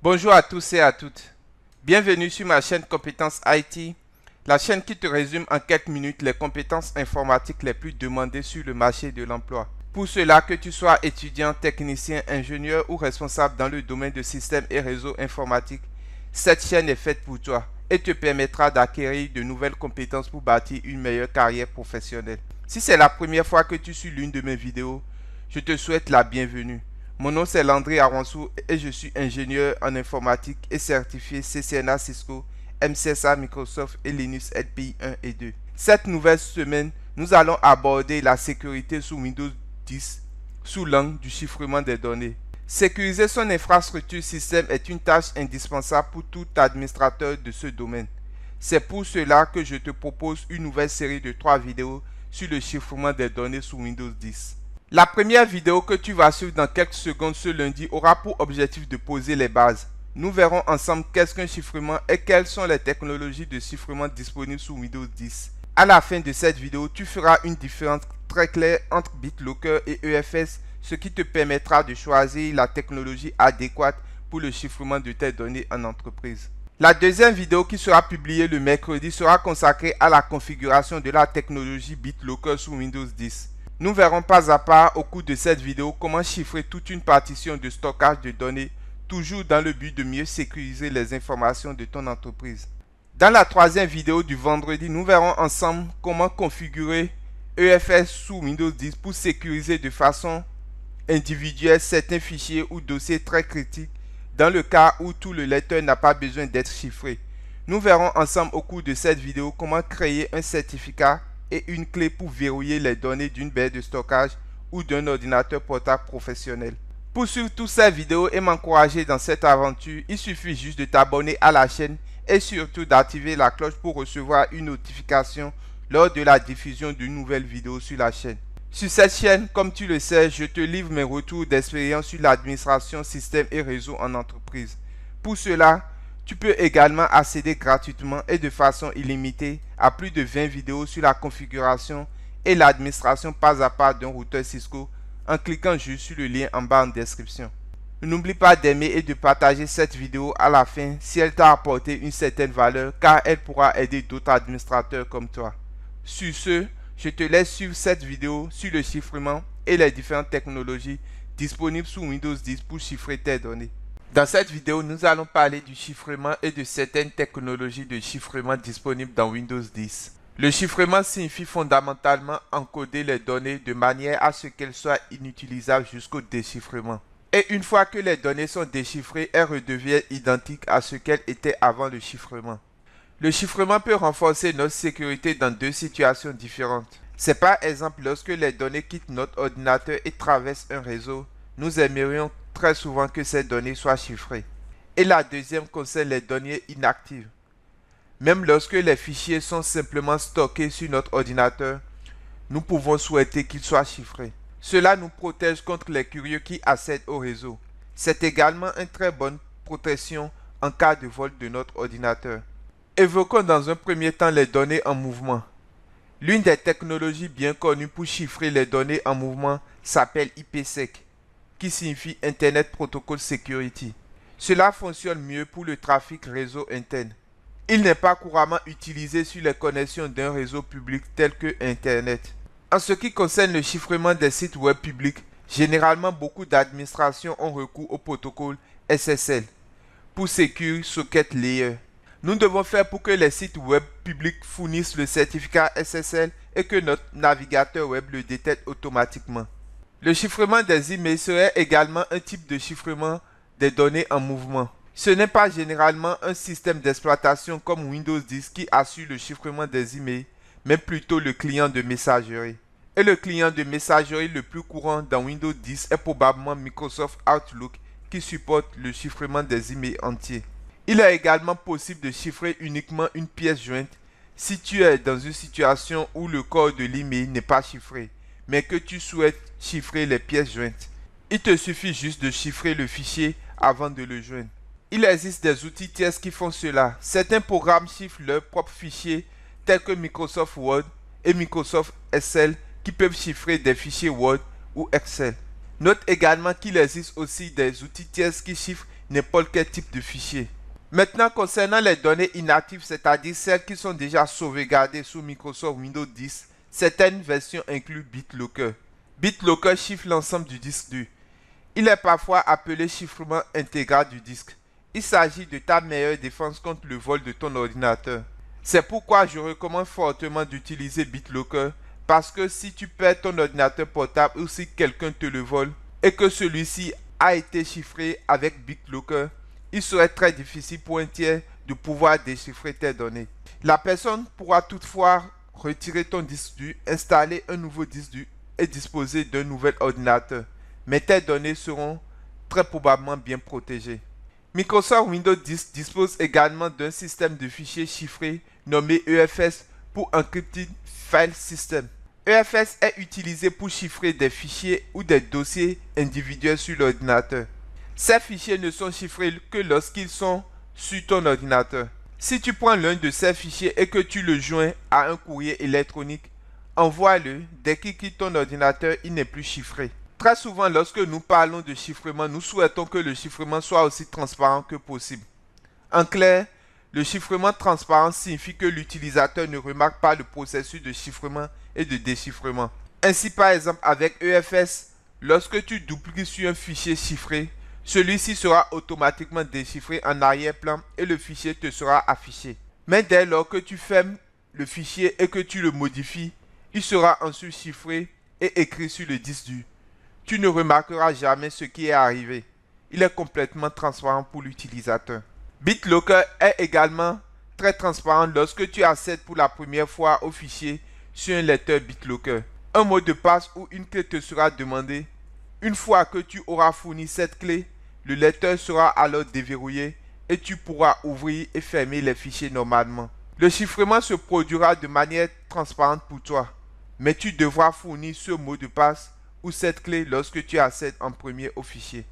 Bonjour à tous et à toutes. Bienvenue sur ma chaîne Compétences IT, la chaîne qui te résume en quelques minutes les compétences informatiques les plus demandées sur le marché de l'emploi. Pour cela, que tu sois étudiant, technicien, ingénieur ou responsable dans le domaine de systèmes et réseaux informatiques, cette chaîne est faite pour toi et te permettra d'acquérir de nouvelles compétences pour bâtir une meilleure carrière professionnelle. Si c'est la première fois que tu suis l'une de mes vidéos, je te souhaite la bienvenue. Mon nom c'est Landry Aronsou et je suis ingénieur en informatique et certifié CCNA Cisco, MCSA Microsoft et Linux LPI 1 et 2. Cette nouvelle semaine, nous allons aborder la sécurité sous Windows 10 sous l'angle du chiffrement des données. Sécuriser son infrastructure système est une tâche indispensable pour tout administrateur de ce domaine. C'est pour cela que je te propose une nouvelle série de 3 vidéos sur le chiffrement des données sous Windows 10. La première vidéo que tu vas suivre dans quelques secondes ce lundi aura pour objectif de poser les bases. Nous verrons ensemble qu'est-ce qu'un chiffrement et quelles sont les technologies de chiffrement disponibles sous Windows 10. À la fin de cette vidéo, tu feras une différence très claire entre BitLocker et EFS, ce qui te permettra de choisir la technologie adéquate pour le chiffrement de tes données en entreprise. La deuxième vidéo qui sera publiée le mercredi sera consacrée à la configuration de la technologie BitLocker sous Windows 10. Nous verrons pas à pas au cours de cette vidéo comment chiffrer toute une partition de stockage de données, toujours dans le but de mieux sécuriser les informations de ton entreprise. Dans la troisième vidéo du vendredi, nous verrons ensemble comment configurer EFS sous Windows 10 pour sécuriser de façon individuelle certains fichiers ou dossiers très critiques dans le cas où tout le lecteur n'a pas besoin d'être chiffré. Nous verrons ensemble au cours de cette vidéo comment créer un certificat et une clé pour verrouiller les données d'une baie de stockage ou d'un ordinateur portable professionnel. Pour suivre toutes ces vidéos et m'encourager dans cette aventure, il suffit juste de t'abonner à la chaîne et surtout d'activer la cloche pour recevoir une notification lors de la diffusion d'une nouvelle vidéo sur la chaîne. Sur cette chaîne, comme tu le sais, je te livre mes retours d'expérience sur l'administration système et réseau en entreprise. Pour cela, tu peux également accéder gratuitement et de façon illimitée à plus de 20 vidéos sur la configuration et l'administration pas à pas d'un routeur Cisco en cliquant juste sur le lien en bas en description. N'oublie pas d'aimer et de partager cette vidéo à la fin si elle t'a apporté une certaine valeur car elle pourra aider d'autres administrateurs comme toi. Sur ce, je te laisse suivre cette vidéo sur le chiffrement et les différentes technologies disponibles sous Windows 10 pour chiffrer tes données. Dans cette vidéo, nous allons parler du chiffrement et de certaines technologies de chiffrement disponibles dans Windows 10. Le chiffrement signifie fondamentalement encoder les données de manière à ce qu'elles soient inutilisables jusqu'au déchiffrement. Et une fois que les données sont déchiffrées, elles redeviennent identiques à ce qu'elles étaient avant le chiffrement. Le chiffrement peut renforcer notre sécurité dans deux situations différentes. C'est par exemple lorsque les données quittent notre ordinateur et traversent un réseau, nous aimerions très souvent que ces données soient chiffrées. Et la deuxième concerne les données inactives. Même lorsque les fichiers sont simplement stockés sur notre ordinateur, nous pouvons souhaiter qu'ils soient chiffrés. Cela nous protège contre les curieux qui accèdent au réseau. C'est également une très bonne protection en cas de vol de notre ordinateur. Évoquons dans un premier temps les données en mouvement. L'une des technologies bien connues pour chiffrer les données en mouvement s'appelle IPsec, qui signifie Internet Protocol Security. Cela fonctionne mieux pour le trafic réseau interne. Il n'est pas couramment utilisé sur les connexions d'un réseau public tel que Internet. En ce qui concerne le chiffrement des sites web publics, généralement beaucoup d'administrations ont recours au protocole SSL pour Secure Socket Layer. Nous devons faire pour que les sites web publics fournissent le certificat SSL et que notre navigateur web le détecte automatiquement. Le chiffrement des emails serait également un type de chiffrement des données en mouvement. Ce n'est pas généralement un système d'exploitation comme Windows 10 qui assure le chiffrement des emails, mais plutôt le client de messagerie. Et le client de messagerie le plus courant dans Windows 10 est probablement Microsoft Outlook qui supporte le chiffrement des emails entiers. Il est également possible de chiffrer uniquement une pièce jointe si tu es dans une situation où le corps de l'email n'est pas chiffré, mais que tu souhaites chiffrer les pièces jointes. Il te suffit juste de chiffrer le fichier avant de le joindre. Il existe des outils tiers qui font cela. Certains programmes chiffrent leurs propres fichiers tels que Microsoft Word et Microsoft Excel qui peuvent chiffrer des fichiers Word ou Excel. Note également qu'il existe aussi des outils tiers qui chiffrent n'importe quel type de fichier. Maintenant, concernant les données inactives, c'est-à-dire celles qui sont déjà sauvegardées sous Microsoft Windows 10, certaines versions incluent BitLocker. BitLocker chiffre l'ensemble du disque dur. Il est parfois appelé chiffrement intégral du disque. Il s'agit de ta meilleure défense contre le vol de ton ordinateur. C'est pourquoi je recommande fortement d'utiliser BitLocker parce que si tu perds ton ordinateur portable ou si quelqu'un te le vole et que celui-ci a été chiffré avec BitLocker, il serait très difficile pour un tiers de pouvoir déchiffrer tes données. La personne pourra toutefois retirer ton disque dur, installer un nouveau disque dur et disposer d'un nouvel ordinateur. Mais tes données seront très probablement bien protégées. Microsoft Windows 10 dispose également d'un système de fichiers chiffrés nommé EFS pour Encrypted File System. EFS est utilisé pour chiffrer des fichiers ou des dossiers individuels sur l'ordinateur. Ces fichiers ne sont chiffrés que lorsqu'ils sont sur ton ordinateur. Si tu prends l'un de ces fichiers et que tu le joins à un courrier électronique, envoie-le. Dès qu'il quitte ton ordinateur, il n'est plus chiffré. Très souvent, lorsque nous parlons de chiffrement, nous souhaitons que le chiffrement soit aussi transparent que possible. En clair, le chiffrement transparent signifie que l'utilisateur ne remarque pas le processus de chiffrement et de déchiffrement. Ainsi, par exemple, avec EFS, lorsque tu dupliques sur un fichier chiffré, celui-ci sera automatiquement déchiffré en arrière-plan et le fichier te sera affiché. Mais dès lors que tu fermes le fichier et que tu le modifies, il sera ensuite chiffré et écrit sur le disque dur. Tu ne remarqueras jamais ce qui est arrivé. Il est complètement transparent pour l'utilisateur. BitLocker est également très transparent lorsque tu accèdes pour la première fois au fichier sur un lecteur BitLocker. Un mot de passe ou une clé te sera demandé. Une fois que tu auras fourni cette clé, le lecteur sera alors déverrouillé et tu pourras ouvrir et fermer les fichiers normalement. Le chiffrement se produira de manière transparente pour toi, mais tu devras fournir ce mot de passe ou cette clé lorsque tu accèdes en premier au fichier.